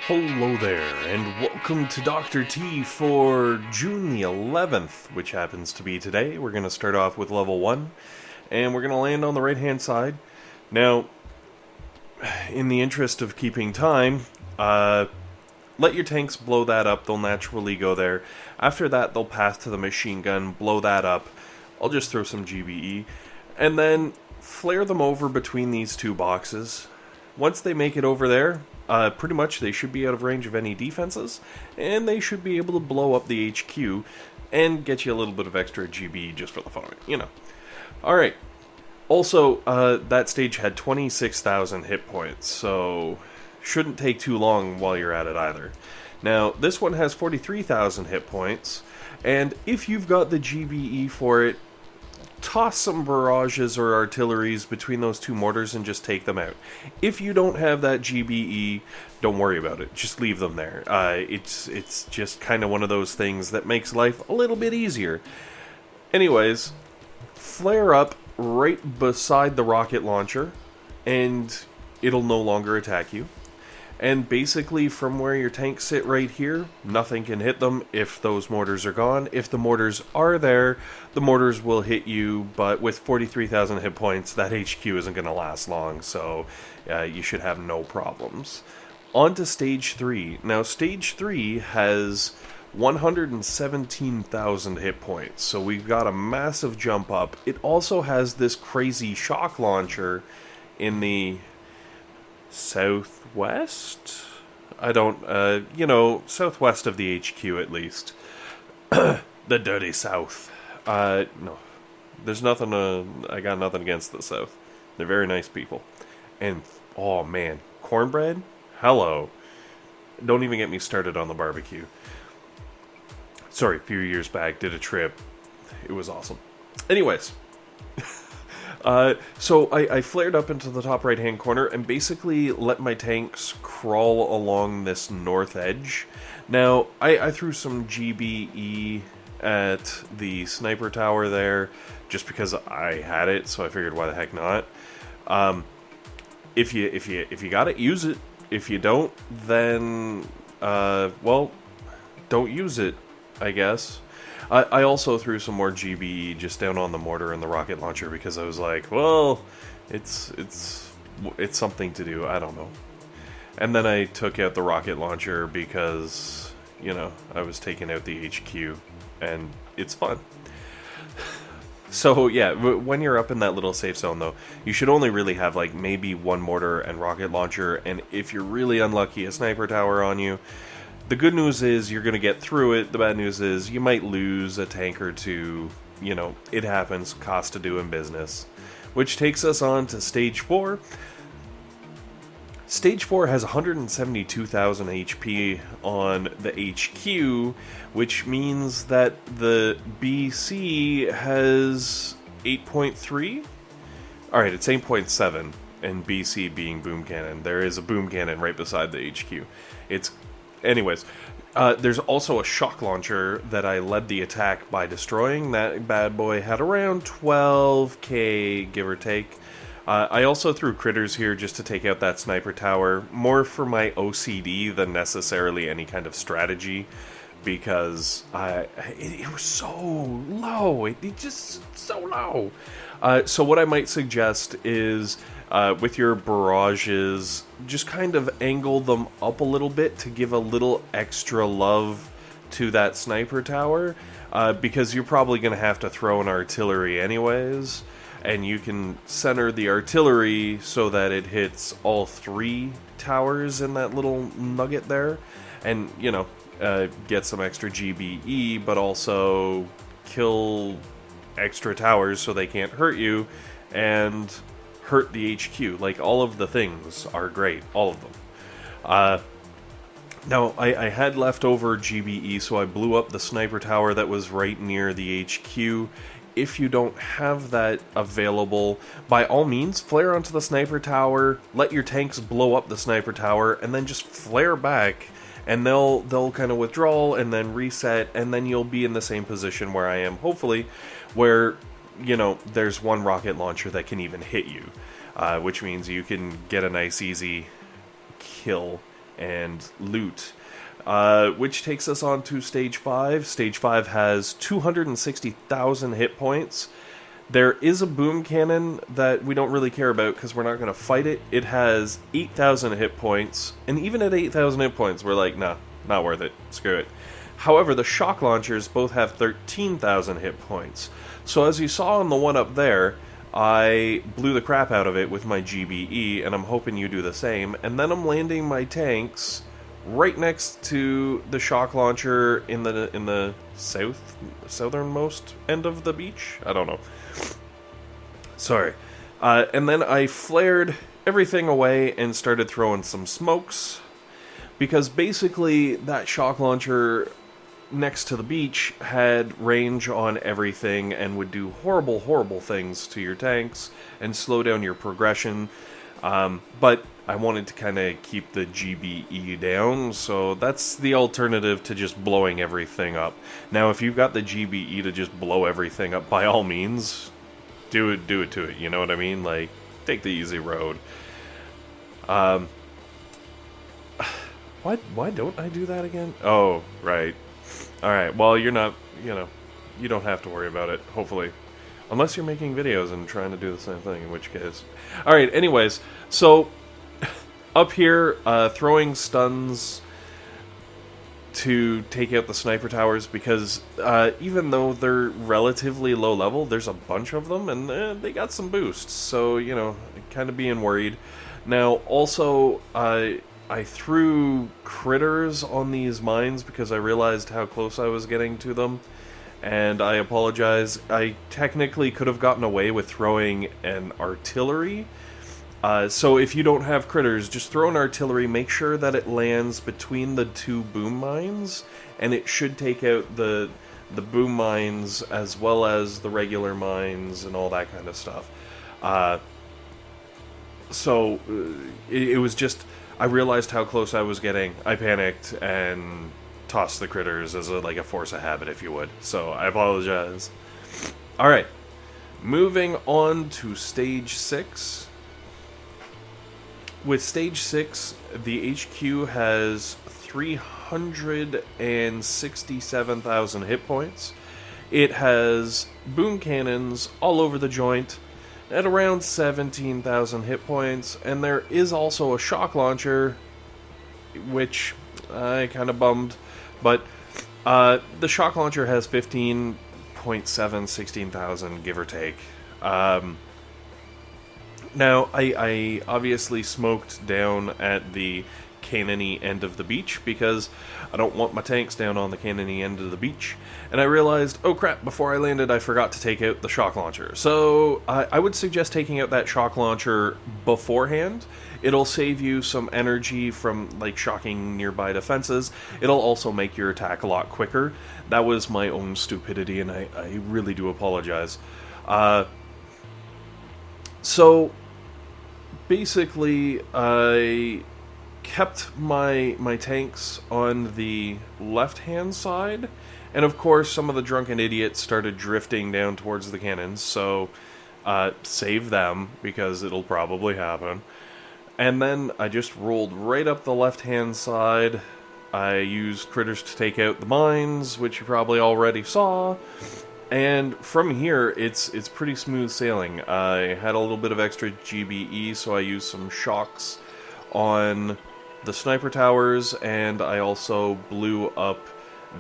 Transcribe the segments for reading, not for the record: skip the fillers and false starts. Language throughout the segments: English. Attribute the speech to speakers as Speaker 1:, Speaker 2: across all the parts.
Speaker 1: Hello there, and welcome to Dr. T for June the 11th, which happens to be today. We're going to start off with level 1, and we're going to land on the right-hand side. Now, in the interest of keeping time, let your tanks blow that up. They'll naturally go there. After that, they'll pass to the machine gun, blow that up. I'll just throw some GBE, and then flare them over between these two boxes. Once they make it over there, pretty much they should be out of range of any defenses, and they should be able to blow up the HQ and get you a little bit of extra GB just for the fun of it, you know. Alright, also, that stage had 26,000 hit points, so shouldn't take too long while you're at it either. Now, this one has 43,000 hit points, and if you've got the GBE for it, toss some barrages or artilleries between those two mortars and just take them out. If you don't have that GBE, don't worry about it. Just leave them there. It's just kind of one of those things that makes life a little bit easier. Anyways, flare up right beside the rocket launcher, and it'll no longer attack you. And basically, from where your tanks sit right here, nothing can hit them if those mortars are gone. If the mortars are there, the mortars will hit you, but with 43,000 hit points, that HQ isn't going to last long, so you should have no problems. On to Stage 3. Now, Stage 3 has 117,000 hit points, so we've got a massive jump up. It also has this crazy shock launcher in the southwest? I don't, southwest of the HQ at least. The dirty south. No. There's nothing, I got nothing against the south. They're very nice people. And, oh man, cornbread? Hello. Don't even get me started on the barbecue. Sorry, a few years back, did a trip. It was awesome. Anyways. So I flared up into the top right-hand corner and basically let my tanks crawl along this north edge. Now, I threw some GBE at the sniper tower there just because I had it, so I figured why the heck not. If you got it, use it. If you don't, then well, don't use it, I guess. I also threw some more GBE just down on the mortar and the rocket launcher because I was like, well, it's something to do, I don't know. And then I took out the rocket launcher because, you know, I was taking out the HQ, and it's fun. So yeah, when you're up in that little safe zone though, you should only really have like maybe one mortar and rocket launcher, and if you're really unlucky, a sniper tower on you. The good news is you're going to get through it. The bad news is you might lose a tank or two. You know, it happens. Cost of doing business. Which takes us on to Stage 4. Stage 4 has 172,000 HP on the HQ, which means that the BC has 8.3? Alright, it's 8.7, and BC being boom cannon. There is a boom cannon right beside the HQ. Anyways, there's also a shock launcher that I led the attack by destroying. That bad boy had around 12k, give or take. I also threw critters here just to take out that sniper tower, more for my OCD than necessarily any kind of strategy, because it was so low. It just so low. So what I might suggest is, with your barrages, just kind of angle them up a little bit to give a little extra love to that sniper tower, because you're probably going to have to throw an artillery anyways, and you can center the artillery so that it hits all three towers in that little nugget there, and, you know, get some extra GBE, but also kill extra towers so they can't hurt you, and hurt the HQ. Like, all of the things are great. All of them. Now, I had leftover GBE, so I blew up the sniper tower that was right near the HQ. If you don't have that available, by all means, flare onto the sniper tower, let your tanks blow up the sniper tower, and then just flare back, and they'll kind of withdraw, and then reset, and then you'll be in the same position where I am, hopefully, where, you know, there's one rocket launcher that can even hit you, which means you can get a nice easy kill and loot. Which takes us on to Stage 5. Stage 5 has 260,000 hit points. There is a boom cannon that we don't really care about because we're not going to fight it. It has 8,000 hit points, and even at 8,000 hit points, we're like, nah, not worth it. Screw it. However, the shock launchers both have 13,000 hit points. So as you saw on the one up there, I blew the crap out of it with my GBE, and I'm hoping you do the same. And then I'm landing my tanks right next to the shock launcher in the southernmost end of the beach. I don't know. Sorry. And then I flared everything away and started throwing some smokes, because basically that shock launcher next to the beach had range on everything and would do horrible things to your tanks and slow down your progression. But I wanted to kind of keep the GBE down, so that's the alternative to just blowing everything up. Now, if you've got the GBE to just blow everything up, by all means, do it to it, you know what I mean? Like, take the easy road. Why don't I do that again? Oh, right. Alright, well, you're not, you don't have to worry about it, hopefully. Unless you're making videos and trying to do the same thing, in which case... Alright, anyways, so, up here, throwing stuns to take out the sniper towers, because even though they're relatively low level, there's a bunch of them, and they got some boosts, so, kind of being worried. Now, also, I threw critters on these mines because I realized how close I was getting to them, and I apologize. I technically could have gotten away with throwing an artillery. So if you don't have critters, just throw an artillery, make sure that it lands between the two boom mines, and it should take out the boom mines as well as the regular mines and all that kind of stuff. So it was just... I realized how close I was getting. I panicked and tossed the critters as a force of habit, if you would. So I apologize. Alright. Moving on to Stage 6. With Stage 6, the HQ has 367,000 hit points. It has boom cannons all over the joint at around 17,000 hit points, and there is also a shock launcher, which I kind of bummed, but the shock launcher has 15.7, 16,000, give or take. Now, I obviously smoked down at the cannon-y end of the beach, because I don't want my tanks down on the cannon-y end of the beach, and I realized, oh crap, before I landed I forgot to take out the shock launcher. So I would suggest taking out that shock launcher beforehand. It'll save you some energy from shocking nearby defenses. It'll also make your attack a lot quicker. That was my own stupidity, and I really do apologize. So basically I kept my tanks on the left-hand side, and of course some of the drunken idiots started drifting down towards the cannons, so save them, because it'll probably happen. And then I just rolled right up the left-hand side. I used critters to take out the mines, which you probably already saw, and from here it's pretty smooth sailing. I had a little bit of extra GBE, so I used some shocks on the sniper towers, and I also blew up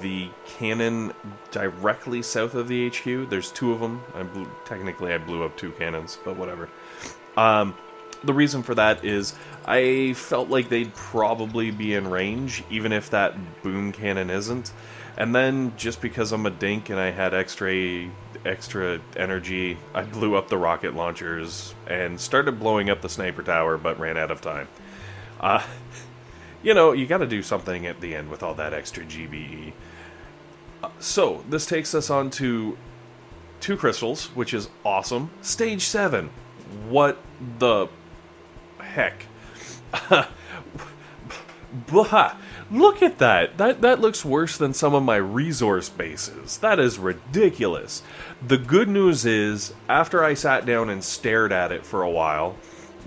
Speaker 1: the cannon directly south of the HQ. There's two of them. Technically I blew up two cannons, but whatever. The reason for that is I felt like they'd probably be in range, even if that boom cannon isn't. And then, just because I'm a dink and I had extra energy, I blew up the rocket launchers and started blowing up the sniper tower, but ran out of time. You gotta do something at the end with all that extra GBE. So, this takes us on to 2 crystals, which is awesome. Stage 7. What the heck? Blah. Look at that. That looks worse than some of my resource bases. That is ridiculous. The good news is, after I sat down and stared at it for a while,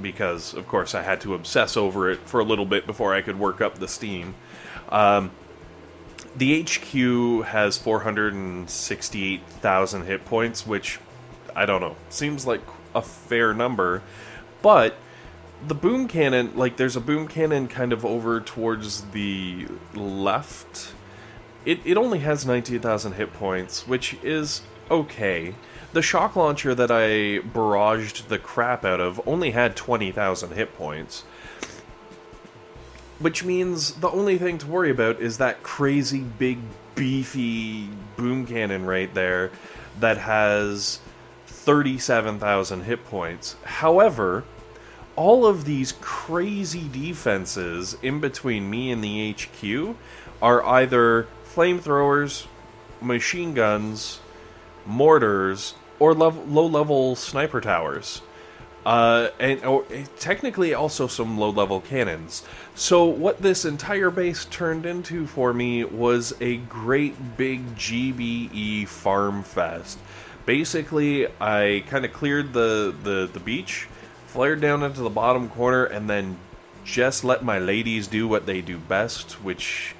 Speaker 1: because, of course, I had to obsess over it for a little bit before I could work up the steam. The HQ has 468,000 hit points, which, I don't know, seems like a fair number, but the boom cannon, like, there's a boom cannon kind of over towards the left. It only has 19,000 hit points, which is okay. The shock launcher that I barraged the crap out of only had 20,000 hit points. Which means the only thing to worry about is that crazy big beefy boom cannon right there that has 37,000 hit points. However, all of these crazy defenses in between me and the HQ are either flamethrowers, machine guns, mortars, or low-level sniper towers. And technically also some low-level cannons. So what this entire base turned into for me was a great big GBE farm fest. Basically, I kind of cleared the beach, flared down into the bottom corner, and then just let my ladies do what they do best, which,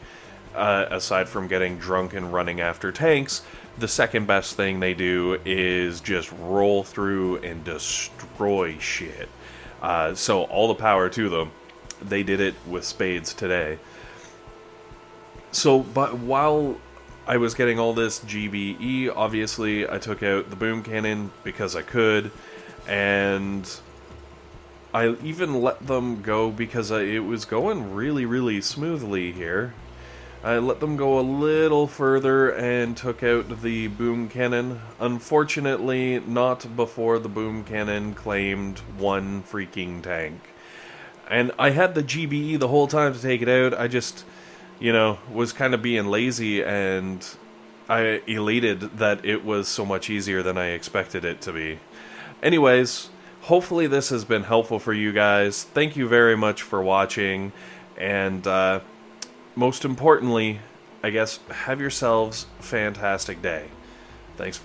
Speaker 1: aside from getting drunk and running after tanks, the second best thing they do is just roll through and destroy shit. So all the power to them. They did it with spades today. So, but while I was getting all this GBE, obviously I took out the boom cannon because I could, and I even let them go because it was going really, really smoothly here. I let them go a little further and took out the boom cannon. Unfortunately, not before the boom cannon claimed one freaking tank. And I had the GBE the whole time to take it out. I just, was kind of being lazy, and I elated that it was so much easier than I expected it to be. Anyways, hopefully this has been helpful for you guys. Thank you very much for watching, and most importantly, I guess, have yourselves a fantastic day. Thanks.